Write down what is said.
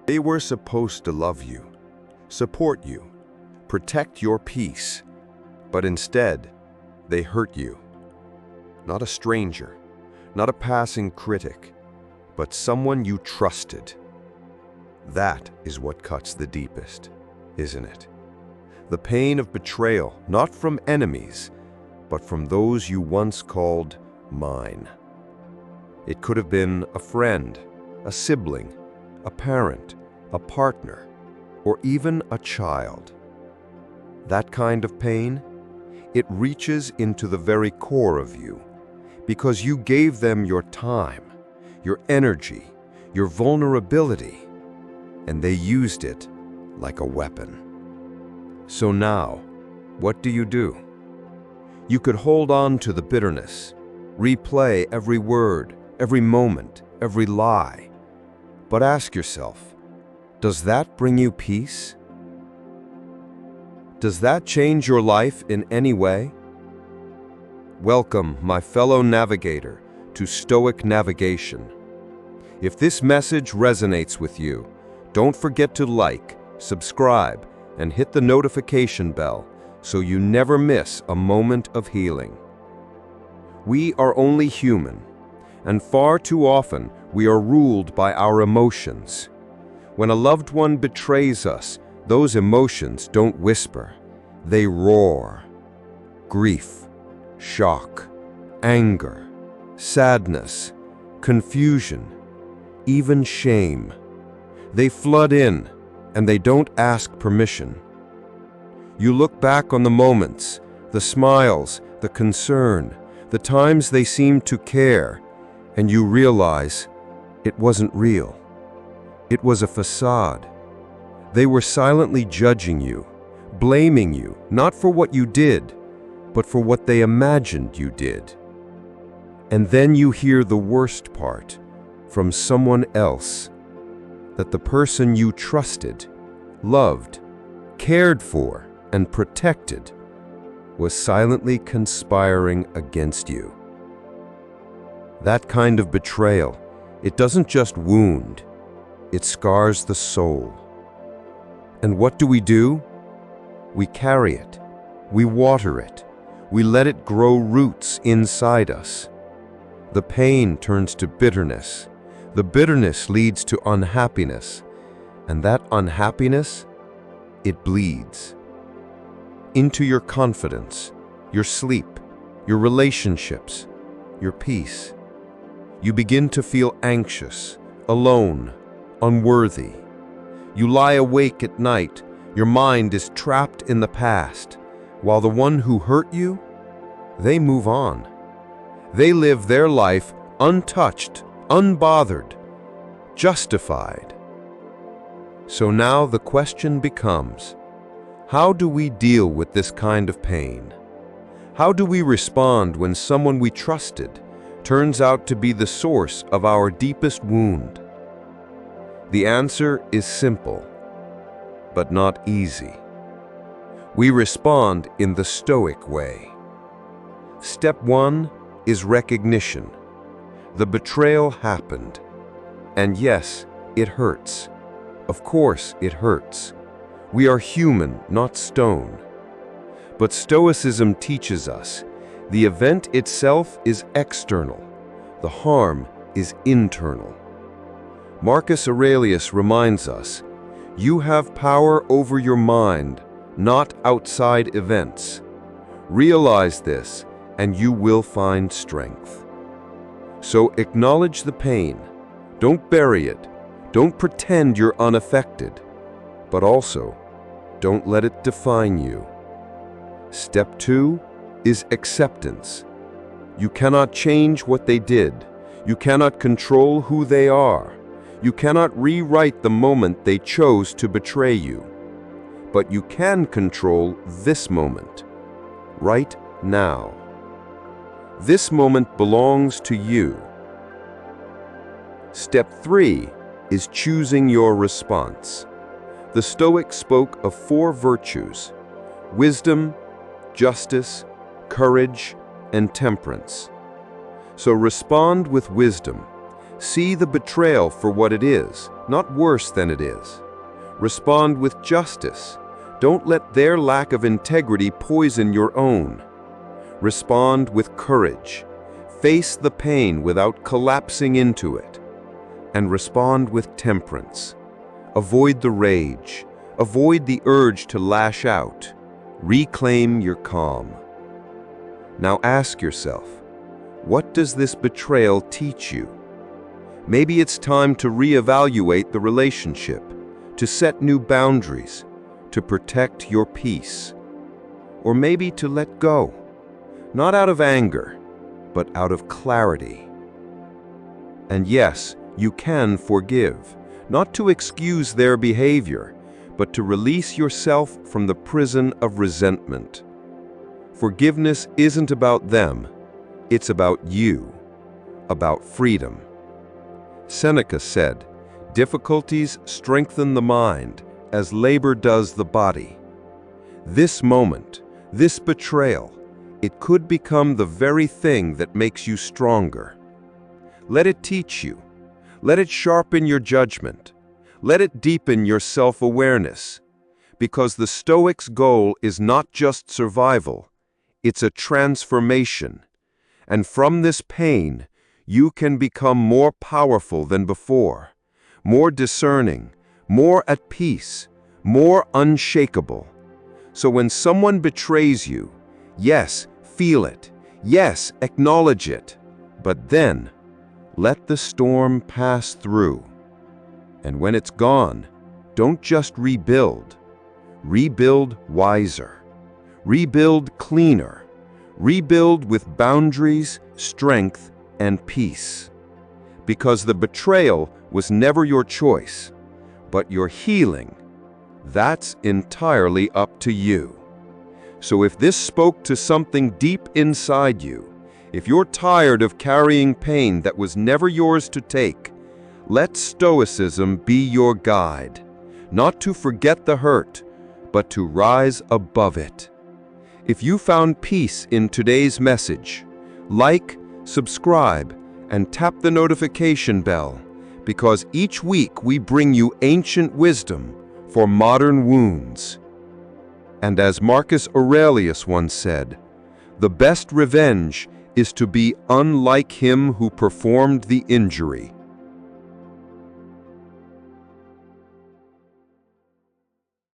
They were supposed to love you, support you, protect your peace, but instead, they hurt you. Not a stranger, not a passing critic, but someone you trusted. That is what cuts the deepest, isn't it? The pain of betrayal, not from enemies, but from those you once called mine. It could have been a friend, a sibling, a parent, a partner, or even a child. That kind of pain, it reaches into the very core of you, because you gave them your time, your energy, your vulnerability, and they used it like a weapon. So now, what do? You could hold on to the bitterness, replay every word, every moment, every lie. But ask yourself, does that bring you peace? Does that change your life in any way? Welcome, my fellow navigator, to Stoic Navigation. If this message resonates with you, don't forget to like, subscribe, and hit the notification bell so you never miss a moment of healing. We are only human, and far too often we are ruled by our emotions. When a loved one betrays us, those emotions don't whisper, they roar. Grief, shock, anger, sadness, confusion, even shame. They flood in, and they don't ask permission. You look back on the moments, the smiles, the concern, the times they seemed to care, and you realize it wasn't real. It was a facade. They were silently judging you, blaming you, not for what you did, but for what they imagined you did. And then you hear the worst part from someone else, that the person you trusted, loved, cared for, and protected was silently conspiring against you. That kind of betrayal, it doesn't just wound, it scars the soul. And what do? We carry it, we water it, we let it grow roots inside us. The pain turns to bitterness, the bitterness leads to unhappiness, and that unhappiness, it bleeds into your confidence, your sleep, your relationships, your peace. You begin to feel anxious, alone, unworthy. You lie awake at night, your mind is trapped in the past, while the one who hurt you, they move on. They live their life untouched, unbothered, justified. So now the question becomes, how do we deal with this kind of pain? How do we respond when someone we trusted turns out to be the source of our deepest wound? The answer is simple, but not easy. We respond in the Stoic way. Step 1 is recognition. The betrayal happened. And yes, it hurts. Of course it hurts. We are human, not stone. But Stoicism teaches us the event itself is external. The harm is internal. Marcus Aurelius reminds us, you have power over your mind, not outside events. Realize this, and you will find strength. So acknowledge the pain. Don't bury it. Don't pretend you're unaffected. But also, don't let it define you. Step 2 is acceptance. You cannot change what they did. You cannot control who they are. You cannot rewrite the moment they chose to betray you. But you can control this moment, right now. This moment belongs to you. Step 3 is choosing your response. The Stoics spoke of 4 virtues: wisdom, justice, courage, and temperance. So respond with wisdom. See the betrayal for what it is, not worse than it is. Respond with justice. Don't let their lack of integrity poison your own. Respond with courage. Face the pain without collapsing into it. And respond with temperance. Avoid the rage. Avoid the urge to lash out. Reclaim your calm. Now ask yourself, what does this betrayal teach you? Maybe it's time to reevaluate the relationship, to set new boundaries, to protect your peace. Or maybe to let go, not out of anger, but out of clarity. And yes, you can forgive, not to excuse their behavior, but to release yourself from the prison of resentment. Forgiveness isn't about them, it's about you, about freedom. Seneca said, "Difficulties strengthen the mind as labor does the body." This moment, this betrayal, it could become the very thing that makes you stronger. Let it teach you. Let it sharpen your judgment. Let it deepen your self-awareness. Because the Stoics' goal is not just survival, it's a transformation. And from this pain, you can become more powerful than before, more discerning, more at peace, more unshakable. So when someone betrays you, yes, feel it. Yes, acknowledge it. But then, let the storm pass through. And when it's gone, don't just rebuild. Rebuild wiser. Rebuild cleaner. Rebuild with boundaries, strength, and peace. Because the betrayal was never your choice, but your healing, that's entirely up to you. So if this spoke to something deep inside you, if you're tired of carrying pain that was never yours to take, let Stoicism be your guide, not to forget the hurt, but to rise above it. If you found peace in today's message, like, subscribe, and tap the notification bell, because each week we bring you ancient wisdom for modern wounds. And as Marcus Aurelius once said, the best revenge is to be unlike him who performed the injury.